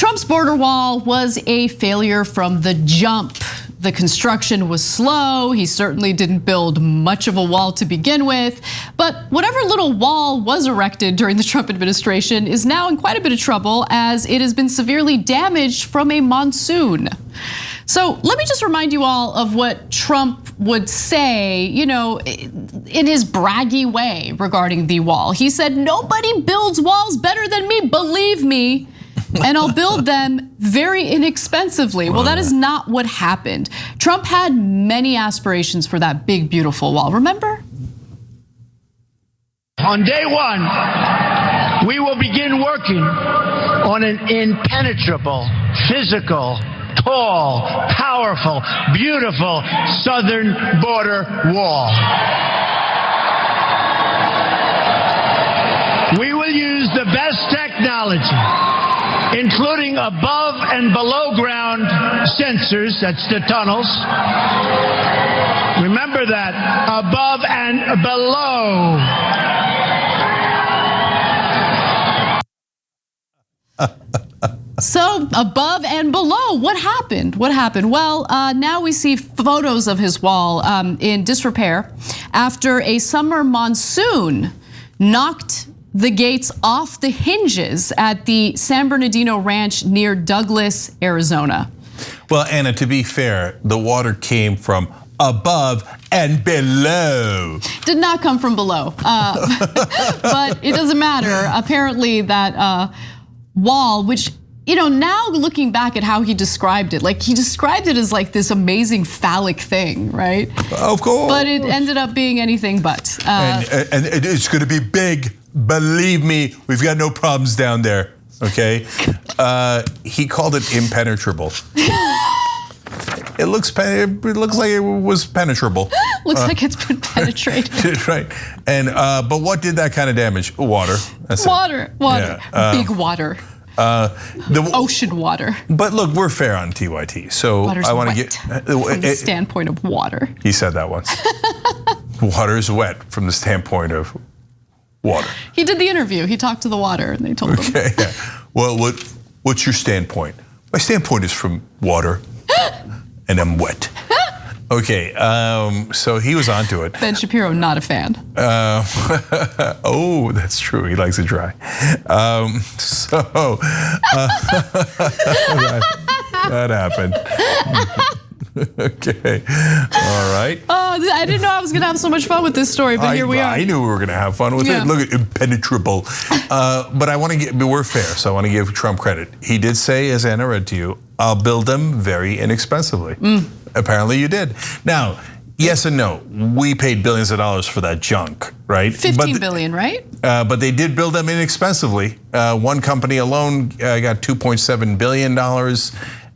Trump's border wall was a failure from the jump. The construction was slow. He certainly didn't build much of a wall to begin with. But whatever little wall was erected during the Trump administration is now in quite a bit of trouble as it has been severely damaged from a monsoon. So let me just remind you all of what Trump would say, in his braggy way regarding the wall. He said, "Nobody builds walls better than me, believe me. And I'll build them very inexpensively." Well, that is not what happened. Trump had many aspirations for that big, beautiful wall. Remember? On day one, we will begin working on an impenetrable, physical, tall, powerful, beautiful southern border wall. We will use the best technology, including above and below ground sensors, that's the tunnels. Remember that, above and below. So above and below, what happened? What happened? Well, now we see photos of his wall in disrepair after a summer monsoon knocked the gates off the hinges at the San Bernardino Ranch near Douglas, Arizona. Well, Anna, to be fair, the water came from above and below. Did not come from below, but it doesn't matter. Apparently that wall, which, now looking back at how he described it, he described it as this amazing phallic thing, right? Of course. But it ended up being anything but. And it's gonna be big. Believe me, we've got no problems down there, okay? He called it impenetrable. It looks like it was penetrable. Looks like it's been penetrated. Right, and but what did that kind of damage? Water. Water. Yeah. Big water. The ocean water. But look, we're fair on TYT, so Water's I want to wet from the standpoint of water. He said that once. Water is wet from the standpoint of water. He did the interview. He talked to the water, and they told him. Okay. Yeah. Well, what's your standpoint? My standpoint is from water, and I'm wet. Okay, so he was onto it. Ben Shapiro, not a fan. Oh, that's true. He likes it dry. That happened. Okay, all right. Oh, I didn't know I was gonna have so much fun with this story, but here we are. I knew we were gonna have fun with it. Look at impenetrable. But I want to we're fair, so I want to give Trump credit. He did say, as Anna read to you, "I'll build them very inexpensively." Apparently you did. Now, yes and no. We paid billions of dollars for that junk, right? 15 billion, right? But they did build them inexpensively. One company alone got $2.7 billion,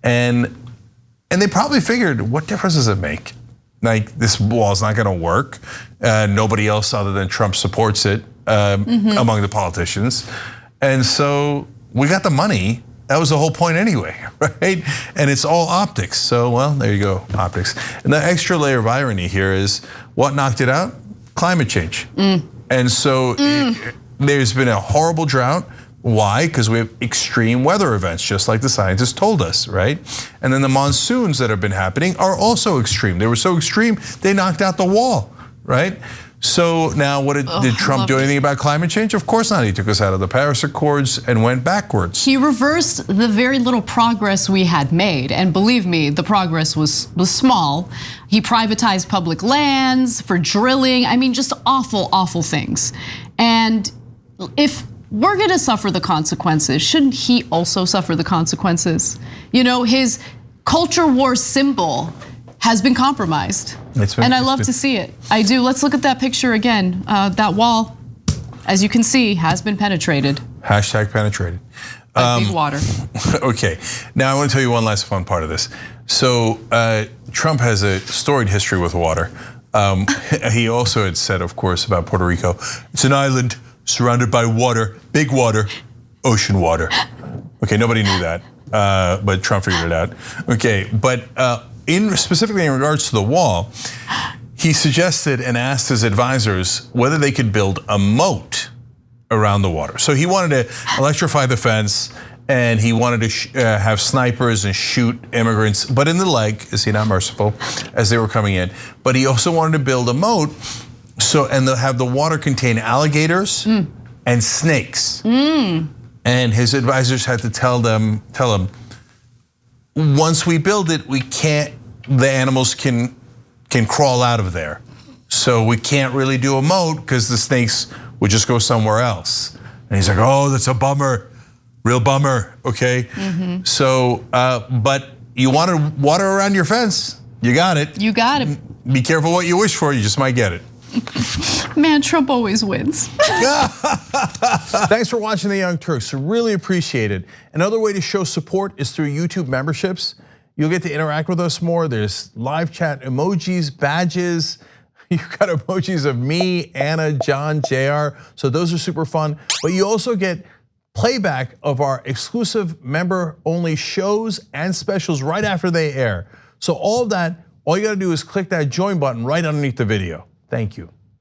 and they probably figured, what difference does it make? This wall's not gonna work. Nobody else other than Trump supports it among the politicians. And so we got the money. That was the whole point anyway, right? And it's all optics. So, well, there you go, optics. And the extra layer of irony here is, what knocked it out? Climate change. And so there's been a horrible drought. Why? Because we have extreme weather events, just like the scientists told us, right? And then the monsoons that have been happening are also extreme. They were so extreme, they knocked out the wall, right? So now what did Trump do anything about climate change? Of course not. He took us out of the Paris Accords and went backwards. He reversed the very little progress we had made. And believe me, the progress was small. He privatized public lands for drilling. I mean, just awful, awful things. And if we're gonna suffer the consequences, shouldn't he also suffer the consequences? His culture war symbol has been compromised. And I love to see it. I do. Let's look at that picture again. That wall, as you can see, has been penetrated. Hashtag penetrated. By big water. Okay, now I want to tell you one last fun part of this. So Trump has a storied history with water. He also had said, of course, about Puerto Rico, it's an island surrounded by water, big water, ocean water. Okay, nobody knew that, but Trump figured it out. Okay, but specifically in regards to the wall, he suggested and asked his advisors whether they could build a moat around the water. So he wanted to electrify the fence and he wanted to have snipers and shoot immigrants, but in the leg, is he not merciful, as they were coming in. But he also wanted to build a moat, and they'll have the water contain alligators and snakes. And his advisors had to tell him, once we build it, the animals can crawl out of there. So we can't really do a moat because the snakes would just go somewhere else. And he's like, oh, that's a bummer, real bummer, okay? So, but you want water around your fence, you got it. You got it. Be careful what you wish for, you just might get it. Man, Trump always wins. Thanks for watching The Young Turks, really appreciate it. Another way to show support is through YouTube memberships. You'll get to interact with us more. There's live chat emojis, badges. You've got emojis of me, Anna, John, JR, so those are super fun. But you also get playback of our exclusive member-only shows and specials right after they air. So all of that, all you gotta do is click that join button right underneath the video. Thank you.